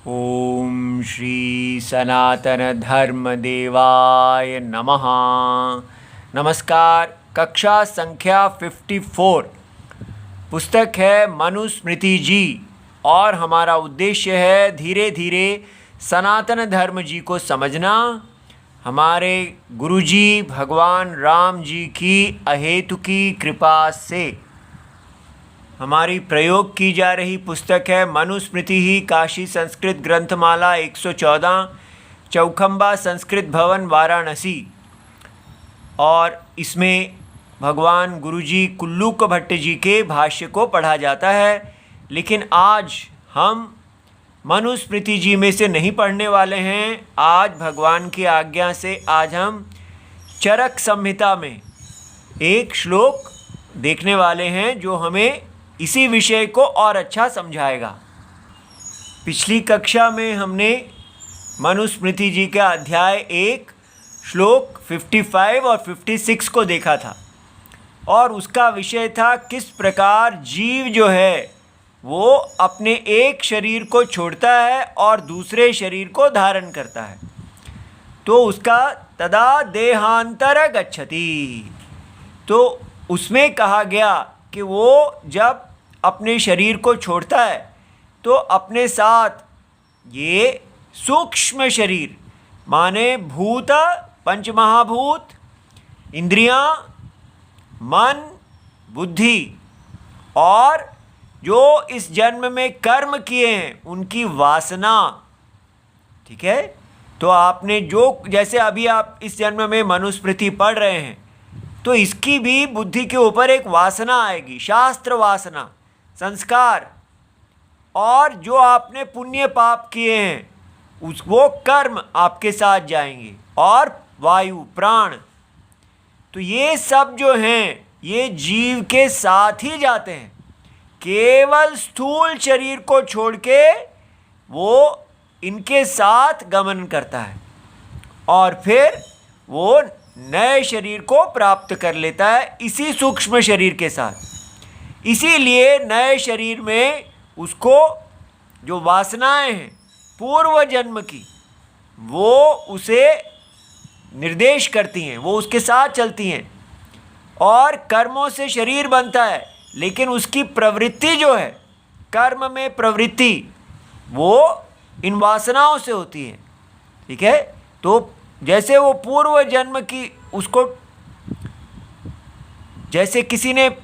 ओम श्री सनातन धर्म देवाय नमः। नमस्कार। कक्षा संख्या 54 पुस्तक है मनुस्मृति जी और हमारा उद्देश्य है धीरे धीरे सनातन धर्म जी को समझना। हमारे गुरुजी भगवान राम जी की अहेतुकी कृपा से हमारी प्रयोग की जा रही पुस्तक है मनुस्मृति ही काशी संस्कृत ग्रंथमाला 114 चौखंबा संस्कृत भवन वाराणसी। और इसमें भगवान गुरुजी कुल्लूक भट्ट जी के भाष्य को पढ़ा जाता है। लेकिन आज हम मनुस्मृति जी में से नहीं पढ़ने वाले हैं। आज भगवान की आज्ञा से आज हम चरक संहिता में एक श्लोक देखने वाले हैं जो हमें इसी विषय को और अच्छा समझाएगा। पिछली कक्षा में हमने मनुस्मृति जी का अध्याय 1 श्लोक 55 और 56 को देखा था और उसका विषय था किस प्रकार जीव जो है वो अपने एक शरीर को छोड़ता है और दूसरे शरीर को धारण करता है। तो उसका तदा देहांतर गच्छति। तो उसमें कहा गया कि वो जब अपने शरीर को छोड़ता है तो अपने साथ ये सूक्ष्म शरीर माने भूत, पंचमहाभूत, इंद्रियां, मन, बुद्धि और जो इस जन्म में कर्म किए हैं उनकी वासना, ठीक है। तो आपने जो जैसे अभी आप इस जन्म में मनुस्मृति पढ़ रहे हैं तो इसकी भी बुद्धि के ऊपर एक वासना आएगी, शास्त्र वासना, संस्कार। और जो आपने पुण्य पाप किए हैं वो कर्म आपके साथ जाएंगे और वायु, प्राण। तो ये सब जो हैं ये जीव के साथ ही जाते हैं। केवल स्थूल शरीर को छोड़ के वो इनके साथ गमन करता है और फिर वो नए शरीर को प्राप्त कर लेता है इसी सूक्ष्म शरीर के साथ। इसीलिए नए शरीर में उसको जो वासनाएं हैं पूर्व जन्म की वो उसे निर्देश करती हैं, वो उसके साथ चलती हैं और कर्मों से शरीर बनता है। लेकिन उसकी प्रवृत्ति जो है, कर्म में प्रवृत्ति, वो इन वासनाओं से होती है, ठीक है। तो जैसे वो पूर्व जन्म की उसको, जैसे किसी ने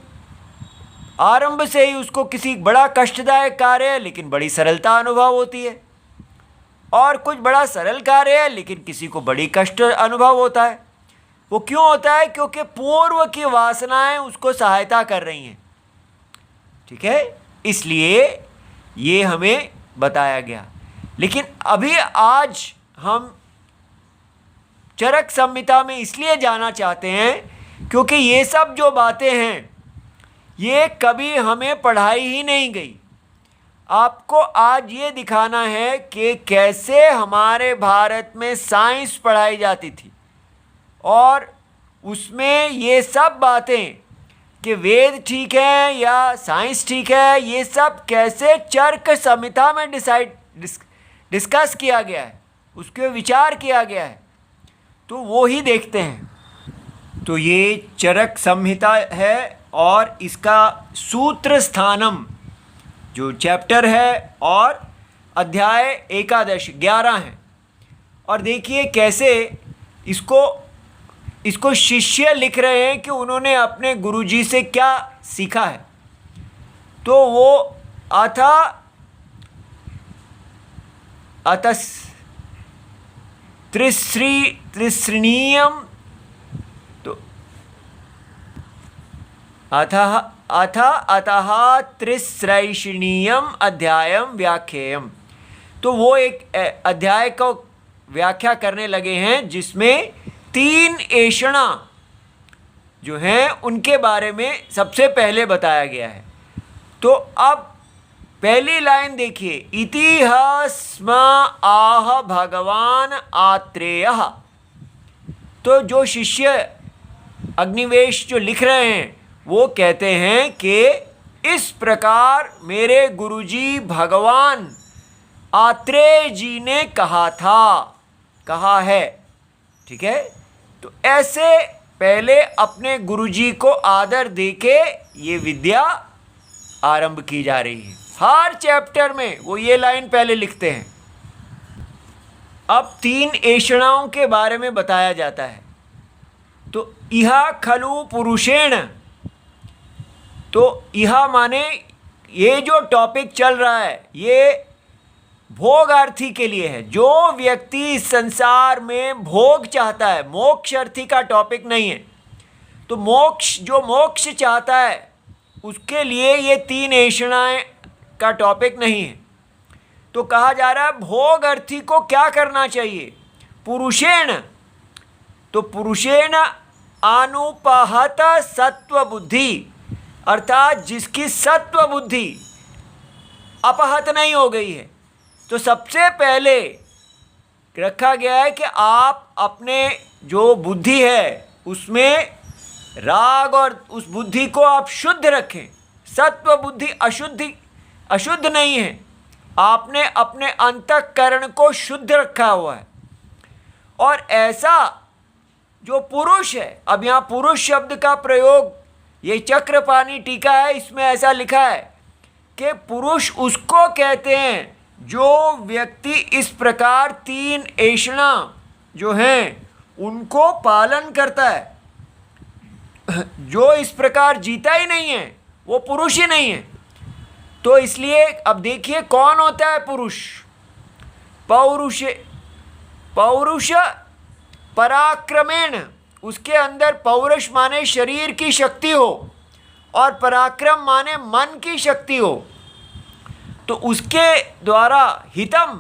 आरंभ से ही उसको किसी बड़ा कष्टदायक कार्य है लेकिन बड़ी सरलता अनुभव होती है, और कुछ बड़ा सरल कार्य है लेकिन किसी को बड़ी कष्ट अनुभव होता है। वो क्यों होता है? क्योंकि पूर्व की वासनाएं उसको सहायता कर रही हैं, ठीक है। इसलिए ये हमें बताया गया। लेकिन अभी आज हम चरक संहिता में इसलिए जाना चाहते हैं क्योंकि ये सब जो बातें हैं ये कभी हमें पढ़ाई ही नहीं गई। आपको आज ये दिखाना है कि कैसे हमारे भारत में साइंस पढ़ाई जाती थी और उसमें ये सब बातें कि वेद ठीक है या साइंस ठीक है, ये सब कैसे चरक संहिता में डिस्कस किया गया है, उसके विचार किया गया है। तो वो ही देखते हैं। तो ये चरक संहिता है और इसका सूत्र स्थानम जो चैप्टर है और अध्याय 11 है। और देखिए कैसे इसको शिष्य लिख रहे हैं कि उन्होंने अपने गुरुजी से क्या सीखा है। तो वो अतः त्रिश्रणीयम, तो अतः त्रिश्रैषणीयम अध्यायम व्याख्येयम। तो वो एक अध्याय को व्याख्या करने लगे हैं जिसमें 3 ऐषणा जो हैं उनके बारे में सबसे पहले बताया गया है। तो अब पहली लाइन देखिए, इति स्म आह भगवान आत्रेयः। तो जो शिष्य अग्निवेश जो लिख रहे हैं वो कहते हैं कि इस प्रकार मेरे गुरुजी भगवान आत्रेय जी ने कहा था, कहा है। ठीक है, तो ऐसे पहले अपने गुरुजी को आदर देके ये विद्या आरंभ की जा रही है। हर चैप्टर में वो ये लाइन पहले लिखते हैं। अब 3 ऐषणाओं के बारे में बताया जाता है। तो इहा खलु पुरुषेण, तो इहा माने ये जो टॉपिक चल रहा है ये भोगार्थी के लिए है। जो व्यक्ति इस संसार में भोग चाहता है, मोक्ष अर्थी का टॉपिक नहीं है। तो मोक्ष, जो मोक्ष चाहता है उसके लिए ये 3 ऐषणाएं का टॉपिक नहीं है। तो कहा जा रहा है भोग अर्थी को क्या करना चाहिए? पुरुषेण, तो पुरुषेण अनुपहत सत्व बुद्धि, अर्थात जिसकी सत्व बुद्धि अपहत नहीं हो गई है। तो सबसे पहले रखा गया है कि आप अपने जो बुद्धि है उसमें राग और उस बुद्धि को आप शुद्ध रखें। सत्व बुद्धि अशुद्ध नहीं है, आपने अपने अंतःकरण को शुद्ध रखा हुआ है। और ऐसा जो पुरुष है, अब यहाँ पुरुष शब्द का प्रयोग, ये चक्रपाणी टीका है, इसमें ऐसा लिखा है कि पुरुष उसको कहते हैं जो व्यक्ति इस प्रकार 3 ऐषणा जो हैं उनको पालन करता है। जो इस प्रकार जीता ही नहीं है वो पुरुष ही नहीं है। तो इसलिए अब देखिए कौन होता है पुरुष? पौरुष पराक्रमेण, उसके अंदर पौरुष माने शरीर की शक्ति हो और पराक्रम माने मन की शक्ति हो। तो उसके द्वारा हितम,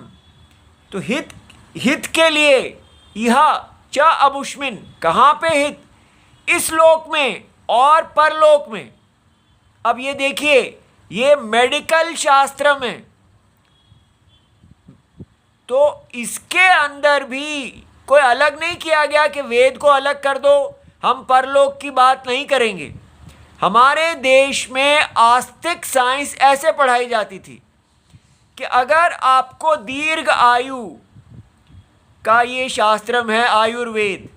तो हित के लिए यह च अबुष्मिन, कहाँ पे हित? इस लोक में और परलोक में। अब ये देखिए, ये मेडिकल शास्त्र में, तो इसके अंदर भी कोई अलग नहीं किया गया कि वेद को अलग कर दो, हम परलोक की बात नहीं करेंगे। हमारे देश में आस्तिक साइंस ऐसे पढ़ाई जाती थी कि अगर आपको दीर्घ आयु का, ये शास्त्र है आयुर्वेद,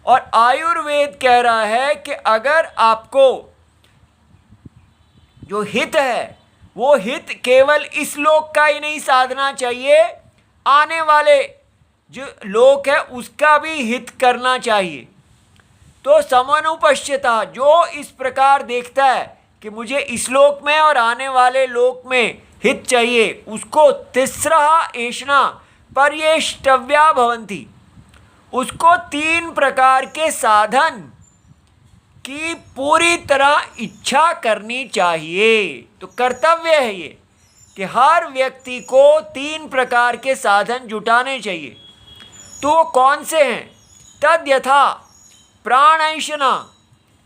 और आयुर्वेद कह रहा है कि अगर आपको जो हित है वो हित केवल इस लोक का ही नहीं साधना चाहिए, आने वाले जो लोक है उसका भी हित करना चाहिए। तो समनुपश्यता, जो इस प्रकार देखता है कि मुझे इस लोक में और आने वाले लोक में हित चाहिए, उसको तिस्रा ऐषणा पर्येष्टव्या भवन्ति, उसको 3 प्रकार के साधन की पूरी तरह इच्छा करनी चाहिए। तो कर्तव्य है ये कि हर व्यक्ति को 3 प्रकार के साधन जुटाने चाहिए। तो वो कौन से हैं? तद यथा प्राण ऐषणा,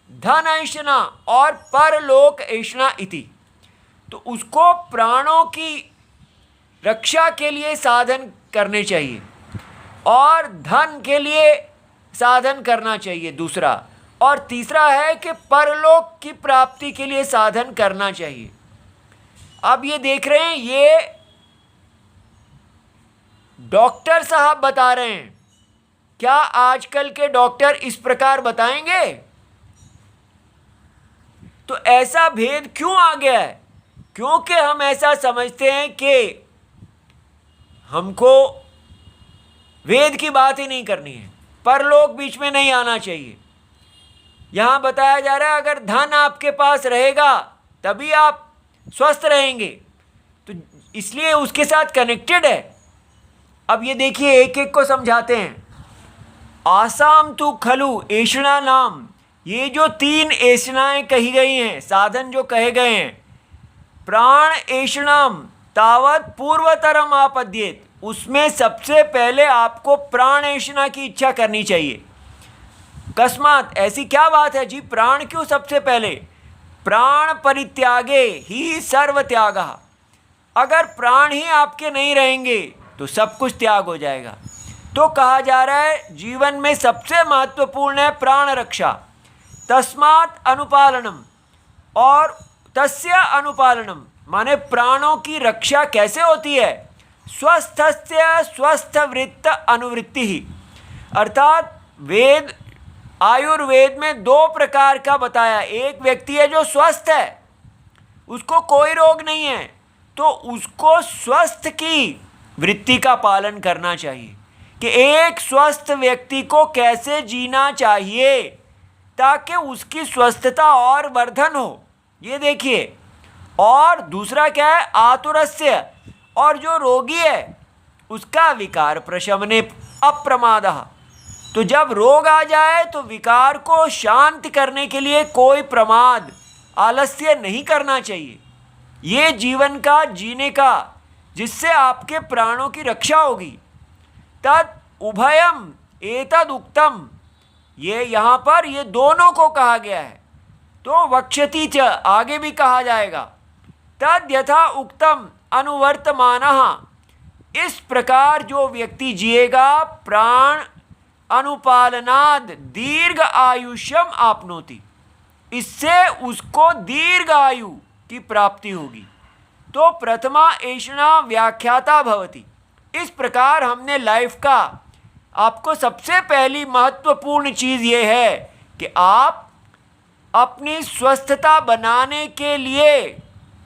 धन ऐषणा और परलोक ऐषणा इति। तो उसको प्राणों की रक्षा के लिए साधन करने चाहिए और धन के लिए साधन करना चाहिए दूसरा, और तीसरा है कि परलोक की प्राप्ति के लिए साधन करना चाहिए। अब ये देख रहे हैं, ये डॉक्टर साहब बता रहे हैं। क्या आजकल के डॉक्टर इस प्रकार बताएंगे? तो ऐसा भेद क्यों आ गया है? क्योंकि हम ऐसा समझते हैं कि हमको वेद की बात ही नहीं करनी है, परलोक बीच में नहीं आना चाहिए। यहाँ बताया जा रहा है अगर धन आपके पास रहेगा तभी आप स्वस्थ रहेंगे, तो इसलिए उसके साथ कनेक्टेड है। अब ये देखिए, एक एक को समझाते हैं। आसाम तु खलु ऐषणा नाम, ये जो 3 ऐषणाएं कही गई हैं, साधन जो कहे गए हैं, प्राण ऐषणाम तावत पूर्वतरम आपद्येत, उसमें सबसे पहले आपको प्राण ऐषणा की इच्छा करनी चाहिए। कस्मात, ऐसी क्या बात है जी, प्राण क्यों सबसे पहले? प्राण परित्यागे ही सर्व त्यागः, अगर प्राण ही आपके नहीं रहेंगे तो सब कुछ त्याग हो जाएगा। तो कहा जा रहा है जीवन में सबसे महत्वपूर्ण है प्राण रक्षा। तस्मात् अनुपालनम, और तस्य अनुपालनम माने प्राणों की रक्षा कैसे होती है? स्वस्थस्य स्वस्थवृत्त अनुवृत्ति ही, अर्थात वेद आयुर्वेद में दो प्रकार का बताया। एक व्यक्ति है जो स्वस्थ है, उसको कोई रोग नहीं है, तो उसको स्वस्थ की वृत्ति का पालन करना चाहिए कि एक स्वस्थ व्यक्ति को कैसे जीना चाहिए ताकि उसकी स्वस्थता और वर्धन हो, ये देखिए। और दूसरा क्या है, आतुरस्य, और जो रोगी है उसका विकार प्रशमने अप्रमादः, तो जब रोग आ जाए तो विकार को शांत करने के लिए कोई प्रमाद आलस्य नहीं करना चाहिए। ये जीवन का जीने का जिससे आपके प्राणों की रक्षा होगी। तद उभयम एतद उक्तम, ये यहाँ पर ये दोनों को कहा गया है। तो वक्ष्यति च, आगे भी कहा जाएगा। तद यथा उक्तम अनुवर्तमानः, इस प्रकार जो व्यक्ति जिएगा प्राण अनुपालनाद दीर्घ आयुष्यम आपनोति, इससे उसको दीर्घ आयु की प्राप्ति होगी। तो प्रथमा एषणा व्याख्याता भवति, इस प्रकार हमने लाइफ का आपको सबसे पहली महत्वपूर्ण चीज़ ये है कि आप अपनी स्वस्थता बनाने के लिए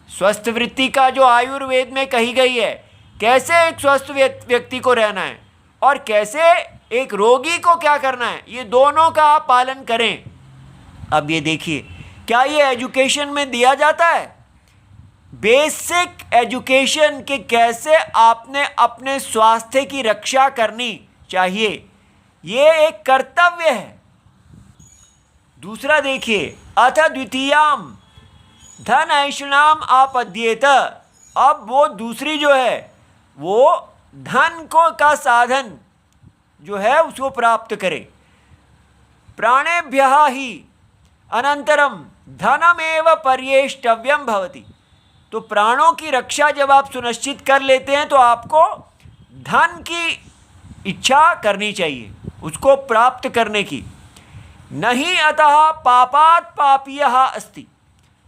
स्वस्थ वृत्ति का जो आयुर्वेद में कही गई है, कैसे एक स्वस्थ व्यक्ति को रहना है और कैसे एक रोगी को क्या करना है, ये दोनों का आप पालन करें। अब ये देखिए, क्या ये एजुकेशन में दिया जाता है? बेसिक एजुकेशन के कैसे आपने अपने स्वास्थ्य की रक्षा करनी चाहिए, ये एक कर्तव्य है। दूसरा देखिए, अथ द्वितीयाम धन ऐषणाम आपद्येत, अब वो दूसरी जो है वो धन को का साधन जो है उसको प्राप्त करे। प्राणेभ्यः ही अनंतरम धनमेव पर्येष्टव्यम भवति, तो प्राणों की रक्षा जब आप सुनिश्चित कर लेते हैं तो आपको धन की इच्छा करनी चाहिए, उसको प्राप्त करने की। नहीं अतः पापात् पापीयः अस्ति,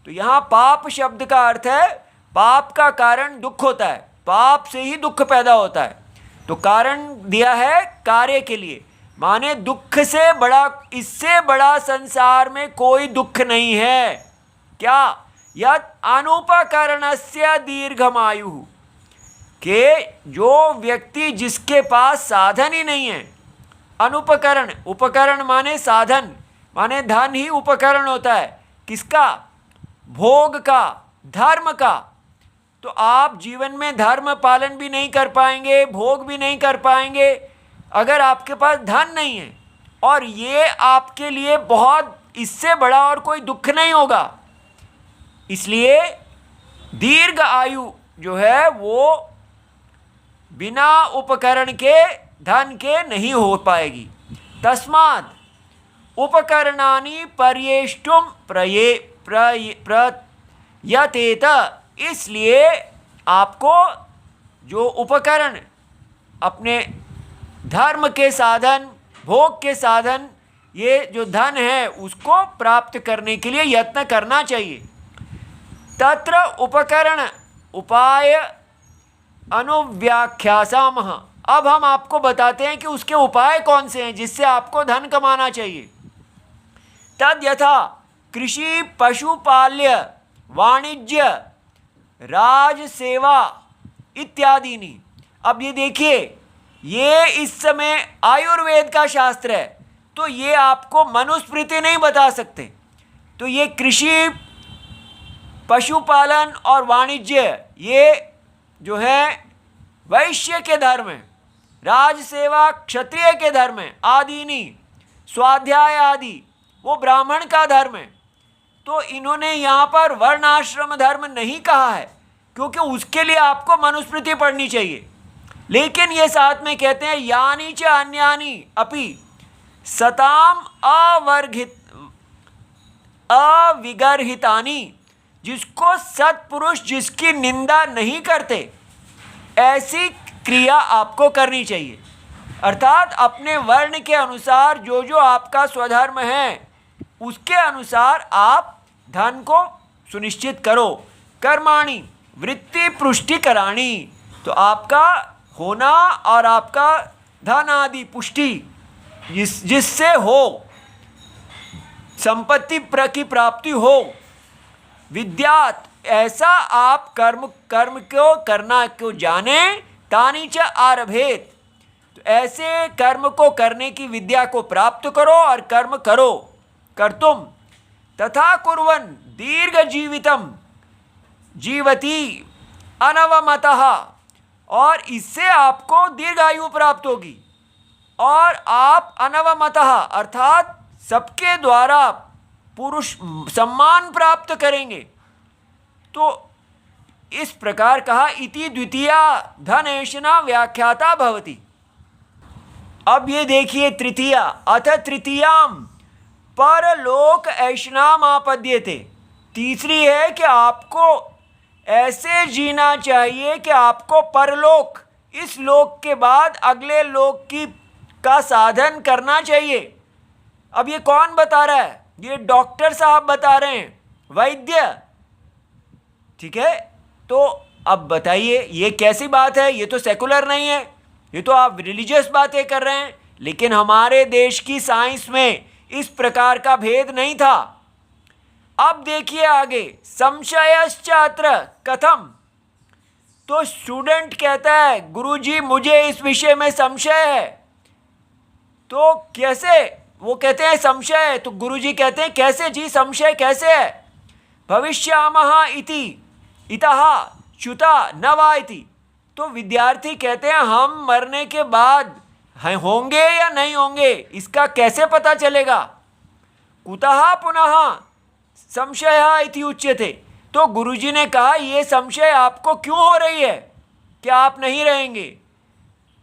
तो यहाँ पाप शब्द का अर्थ है पाप का कारण दुख होता है, पाप से ही दुख पैदा होता है। तो कारण दिया है कार्य के लिए, माने दुख से बड़ा, इससे बड़ा संसार में कोई दुख नहीं है। क्या? यत् अनुपकरणस्य दीर्घमायु, के जो व्यक्ति जिसके पास साधन ही नहीं है, अनुपकरण, उपकरण माने साधन, माने धन ही उपकरण होता है किसका? भोग का, धर्म का। तो आप जीवन में धर्म पालन भी नहीं कर पाएंगे, भोग भी नहीं कर पाएंगे अगर आपके पास धन नहीं है, और ये आपके लिए बहुत, इससे बड़ा और कोई दुख नहीं होगा। इसलिए दीर्घ आयु जो है वो बिना उपकरण के, धन के नहीं हो पाएगी। तस्मात् उपकरणानि पर्येष्टुम प्रयतेत, इसलिए आपको जो उपकरण अपने धर्म के साधन, भोग के साधन, ये जो धन है उसको प्राप्त करने के लिए यत्न करना चाहिए। तत्र उपकरण उपाय अनुव्याख्यासामः, अब हम आपको बताते हैं कि उसके उपाय कौन से हैं जिससे आपको धन कमाना चाहिए। तद यथा कृषि पशुपाल्य वाणिज्य राज सेवा इत्यादि। अब ये देखिए, ये इस समय आयुर्वेद का शास्त्र है, तो ये आपको मनुस्मृति नहीं बता सकते। तो ये कृषि, पशुपालन और वाणिज्य, ये जो है वैश्य के धर्म है, राज सेवा क्षत्रिय के धर्म है, आदिनी स्वाध्याय आदि वो ब्राह्मण का धर्म है। तो इन्होंने यहाँ पर वर्णाश्रम धर्म नहीं कहा है, क्योंकि उसके लिए आपको मनुस्मृति पढ़नी चाहिए। लेकिन ये साथ में कहते हैं यानी च अन्यानी अपि सताम अविगर्हितानि, जिसको सत्पुरुष जिसकी निंदा नहीं करते, ऐसी क्रिया आपको करनी चाहिए। अर्थात अपने वर्ण के अनुसार जो जो आपका स्वधर्म है उसके अनुसार आप धन को सुनिश्चित करो। कर्माणि वृत्ति पुष्टि कराणी, तो आपका होना और आपका धन आदि पुष्टि जिससे हो, संपत्ति की प्राप्ति हो, विद्यात ऐसा आप कर्म को करना को जाने, तानी च आरभेत, तो ऐसे कर्म को करने की विद्या को प्राप्त करो और कर्म करो कर्तुम, तथा कुर्वन् दीर्घ जीवितम जीवती अनवमतः, और इससे आपको दीर्घायु प्राप्त होगी और आप अनवमतः अर्थात सबके द्वारा पुरुष सम्मान प्राप्त करेंगे। तो इस प्रकार कहा, इति द्वितीया धनेशना व्याख्याता भवति। अब ये देखिए तृतीया, अथ तृतीयाम परलोक ऐषणाम आपद्यते। तीसरी है कि आपको ऐसे जीना चाहिए कि आपको परलोक, इस लोक के बाद अगले लोक का साधन करना चाहिए। अब ये कौन बता रहा है? ये डॉक्टर साहब बता रहे हैं, वैद्य। ठीक है, तो अब बताइए ये कैसी बात है? ये तो सेकुलर नहीं है, ये तो आप रिलीजियस बातें कर रहे हैं। लेकिन हमारे देश की साइंस में इस प्रकार का भेद नहीं था। अब देखिए आगे, संशयश्चात्र कथम। तो स्टूडेंट कहता है गुरुजी मुझे इस विषय में संशय है। तो कैसे? वो कहते हैं संशय है, तो गुरुजी कहते हैं कैसे जी, संशय कैसे है? भविष्यामः इति इतः च्युता न वा इति। तो विद्यार्थी कहते हैं हम मरने के बाद होंगे या नहीं होंगे, इसका कैसे पता चलेगा? कुतः पुनः संशय इति उच्यते। तो गुरुजी ने कहा ये संशय आपको क्यों हो रही है कि आप नहीं रहेंगे?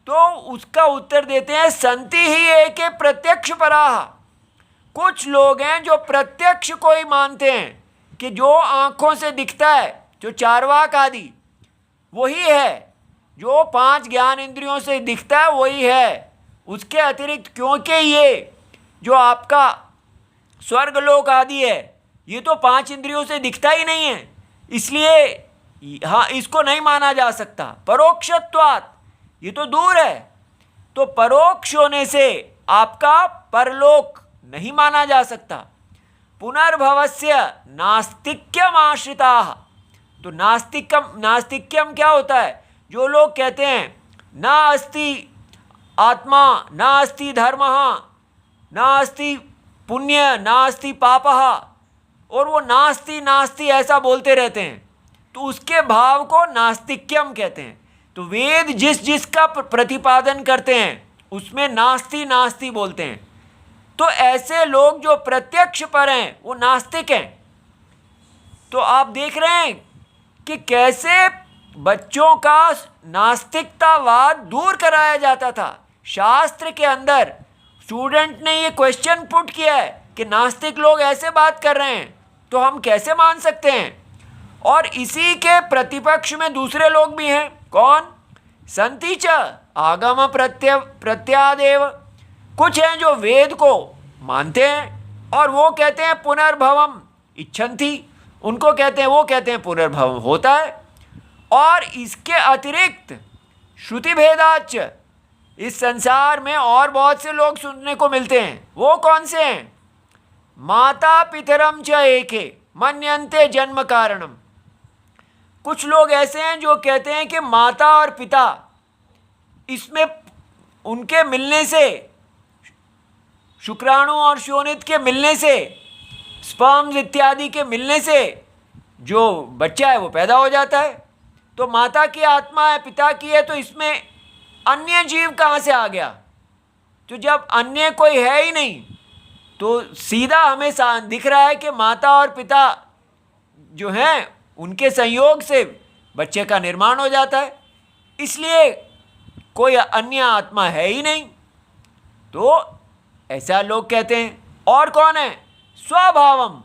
तो उसका उत्तर देते हैं, संति ही एक प्रत्यक्ष पराह। कुछ लोग हैं जो प्रत्यक्ष को ही मानते हैं कि जो आंखों से दिखता है, जो चारवाक आदि वही है, जो 5 ज्ञान इंद्रियों से दिखता है वही है। उसके अतिरिक्त, क्योंकि ये जो आपका स्वर्गलोक आदि है ये तो 5 इंद्रियों से दिखता ही नहीं है, इसलिए हाँ इसको नहीं माना जा सकता। परोक्षत्वात्, ये तो दूर है, तो परोक्ष होने से आपका परलोक नहीं माना जा सकता। पुनर्भवस्य नास्तिक्यम आश्रिताः। तो नास्तिक्यम क्या होता है? जो लोग कहते हैं ना अस्ति आत्मा, ना अस्ति धर्मः, ना अस्ति पुण्य, ना अस्ति पापः, और वो नास्ति नास्ति ऐसा बोलते रहते हैं, तो उसके भाव को नास्तिक्यम कहते हैं। तो वेद जिस जिसका प्रतिपादन करते हैं उसमें नास्ति नास्ति बोलते हैं। तो ऐसे लोग जो प्रत्यक्ष पर हैं वो नास्तिक हैं। तो आप देख रहे हैं कि कैसे बच्चों का नास्तिकतावाद दूर कराया जाता था। शास्त्र के अंदर स्टूडेंट ने ये क्वेश्चन पुट किया है कि नास्तिक लोग ऐसे बात कर रहे हैं तो हम कैसे मान सकते हैं? और इसी के प्रतिपक्ष में दूसरे लोग भी हैं। कौन? संति च आगम प्रत्यादेव। कुछ हैं जो वेद को मानते हैं और वो कहते हैं पुनर्भवम इच्छन्ति, उनको कहते हैं, वो कहते हैं पुनर्भवम होता है। और इसके अतिरिक्त श्रुति भेदाच, इस संसार में और बहुत से लोग सुनने को मिलते हैं। वो कौन से हैं? माता पितरम च एके मन्यन्ते जन्म कारणम। कुछ लोग ऐसे हैं जो कहते हैं कि माता और पिता, इसमें उनके मिलने से, शुक्राणु और शोणित के मिलने से, स्पर्म्स इत्यादि के मिलने से जो बच्चा है वो पैदा हो जाता है। तो माता की आत्मा है, पिता की है, तो इसमें अन्य जीव कहाँ से आ गया? तो जब अन्य कोई है ही नहीं तो सीधा हमें दिख रहा है कि माता और पिता जो हैं उनके संयोग से बच्चे का निर्माण हो जाता है, इसलिए कोई अन्य आत्मा है ही नहीं। तो ऐसा लोग कहते हैं। और कौन है? स्वभावम।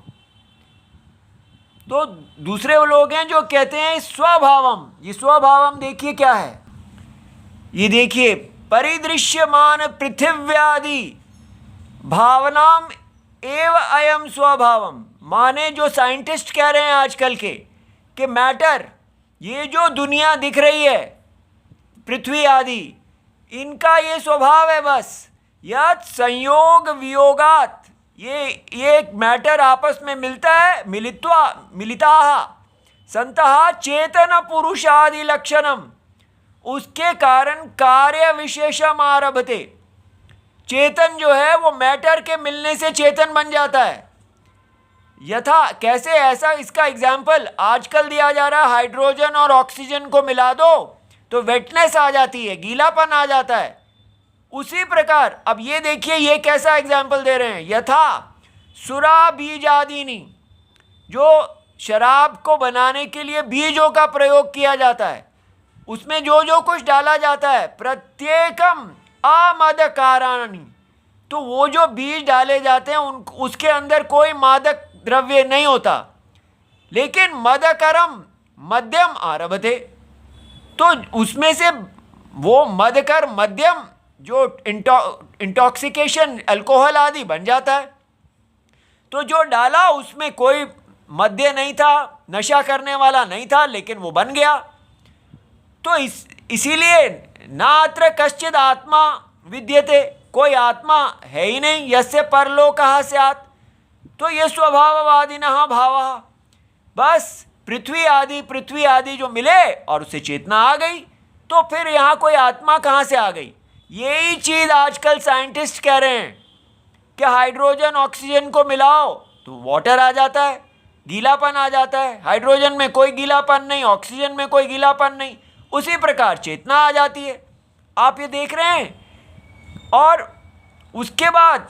तो दूसरे वो लोग हैं जो कहते हैं स्वभावम। ये स्वभावम देखिए क्या है, ये देखिए, परिदृश्यमान पृथिव्यादि भावनाम एव अयम स्वभावम। माने जो साइंटिस्ट कह रहे हैं आजकल के कि मैटर, ये जो दुनिया दिख रही है पृथ्वी आदि, इनका ये स्वभाव है बस यत् संयोग वियोगात, ये एक मैटर आपस में मिलता है, मिलिता संतः चेतन पुरुषादि लक्षणम, उसके कारण कार्य विशेषम आरभते। चेतन जो है वो मैटर के मिलने से चेतन बन जाता है। यथा कैसे, ऐसा इसका एग्जाम्पल आजकल दिया जा रहा है, हाइड्रोजन और ऑक्सीजन को मिला दो तो वेटनेस आ जाती है, गीलापन आ जाता है। उसी प्रकार अब ये देखिए ये कैसा एग्जाम्पल दे रहे हैं, यथा सुरा बीजादीनी, जो शराब को बनाने के लिए बीजों का प्रयोग किया जाता है, उसमें जो जो कुछ डाला जाता है प्रत्येकम अमद कारानी, तो वो जो बीज डाले जाते हैं उसके अंदर कोई मादक द्रव्य नहीं होता, लेकिन मदकरम मध्यम आरभते, तो उसमें से वो मदकर मध्यम जो इंटॉक्सिकेशन अल्कोहल आदि बन जाता है। तो जो डाला उसमें कोई मद्य नहीं था, नशा करने वाला नहीं था, लेकिन वो बन गया। तो इसीलिए नात्र कश्चिद आत्मा विद्यते, कोई आत्मा है ही नहीं, यस्य परलोकः स्यात्, तो ये स्वभाववादिनः भावः, बस पृथ्वी आदि जो मिले और उसे चेतना आ गई, तो फिर यहाँ कोई आत्मा कहाँ से आ गई। यही चीज़ आजकल साइंटिस्ट कह रहे हैं कि हाइड्रोजन ऑक्सीजन को मिलाओ तो वाटर आ जाता है, गीलापन आ जाता है, हाइड्रोजन में कोई गीलापन नहीं, ऑक्सीजन में कोई गीलापन नहीं, उसी प्रकार चेतना आ जाती है। आप ये देख रहे हैं। और उसके बाद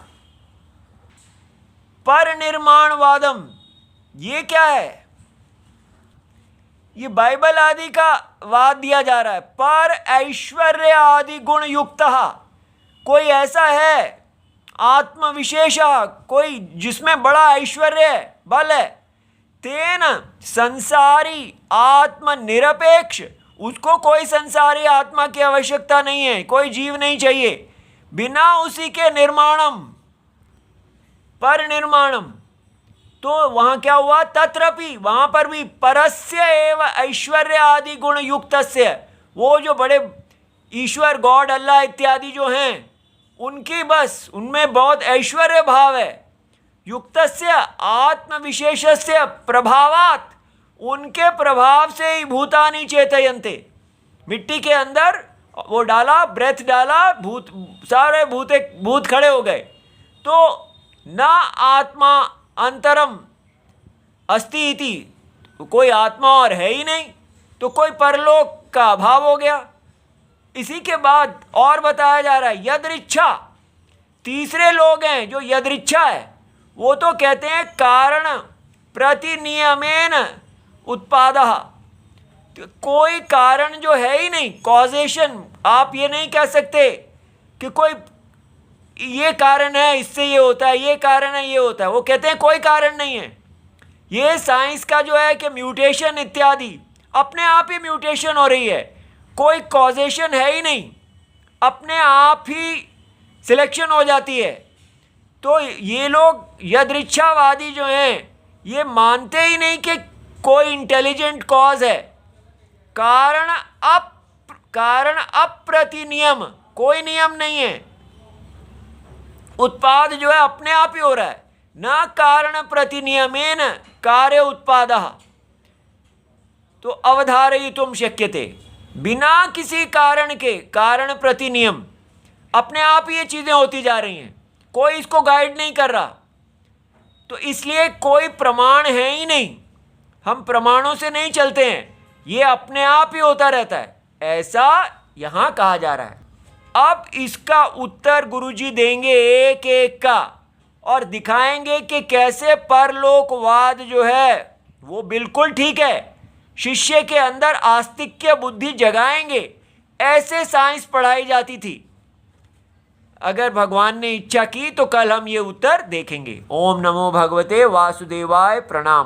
परनिर्माणवादम, ये क्या है, ये बाइबल आदि का वाद दिया जा रहा है। पर ऐश्वर्य आदि गुण युक्त, कोई ऐसा है आत्म विशेष, कोई जिसमें बड़ा ऐश्वर्य बल है, तेन संसारी आत्म निरपेक्ष, उसको कोई संसारी आत्मा की आवश्यकता नहीं है, कोई जीव नहीं चाहिए, बिना उसी के निर्माणम पर निर्माणम, तो वहाँ क्या हुआ, तत्रपि, वहाँ पर भी परस्य एव ऐश्वर्य आदि गुण युक्तस्य, वो जो बड़े ईश्वर गॉड अल्लाह इत्यादि जो हैं उनकी बस उनमें बहुत ऐश्वर्य भाव है, युक्तस्य आत्म विशेषस्य प्रभावात्, उनके प्रभाव से ही भूतानि चेतयन्ते, मिट्टी के अंदर वो डाला, ब्रेथ डाला, सारे भूत खड़े हो गए। तो न आत्मा अंतरम अस्ति इति, कोई आत्मा और है ही नहीं, तो कोई परलोक का अभाव हो गया। इसी के बाद और बताया जा रहा है यदृच्छा, तीसरे लोग हैं जो यदृच्छा है, वो तो कहते हैं कारण प्रतिनियमेन उत्पादः, तो कोई कारण जो है ही नहीं, कॉजेशन, आप ये नहीं कह सकते कि कोई ये कारण है इससे ये होता है, ये कारण है ये होता है, वो कहते हैं कोई कारण नहीं है। ये साइंस का जो है कि म्यूटेशन इत्यादि, अपने आप ही म्यूटेशन हो रही है, कोई कॉजेशन है ही नहीं, अपने आप ही सिलेक्शन हो जाती है। तो ये लोग यदृच्छावादी जो हैं ये मानते ही नहीं कि कोई इंटेलिजेंट कॉज है, कारण अप्रतिनियम, कोई नियम नहीं है, उत्पाद जो है अपने आप ही हो रहा है, न कारण प्रतिनियमेन कार्य उत्पादः, तो अवधारयितुं शक्यते, बिना किसी कारण के, कारण प्रतिनियम, अपने आप ही ये चीज़ें होती जा रही हैं, कोई इसको गाइड नहीं कर रहा, तो इसलिए कोई प्रमाण है ही नहीं, हम प्रमाणों से नहीं चलते हैं, ये अपने आप ही होता रहता है, ऐसा यहाँ कहा जा रहा है। अब इसका उत्तर गुरुजी देंगे एक एक का और दिखाएंगे कि कैसे परलोकवाद जो है वो बिल्कुल ठीक है, शिष्य के अंदर आस्तिक्य बुद्धि जगाएंगे, ऐसे साइंस पढ़ाई जाती थी। अगर भगवान ने इच्छा की तो कल हम ये उत्तर देखेंगे। ओम नमो भगवते वासुदेवाय, प्रणाम।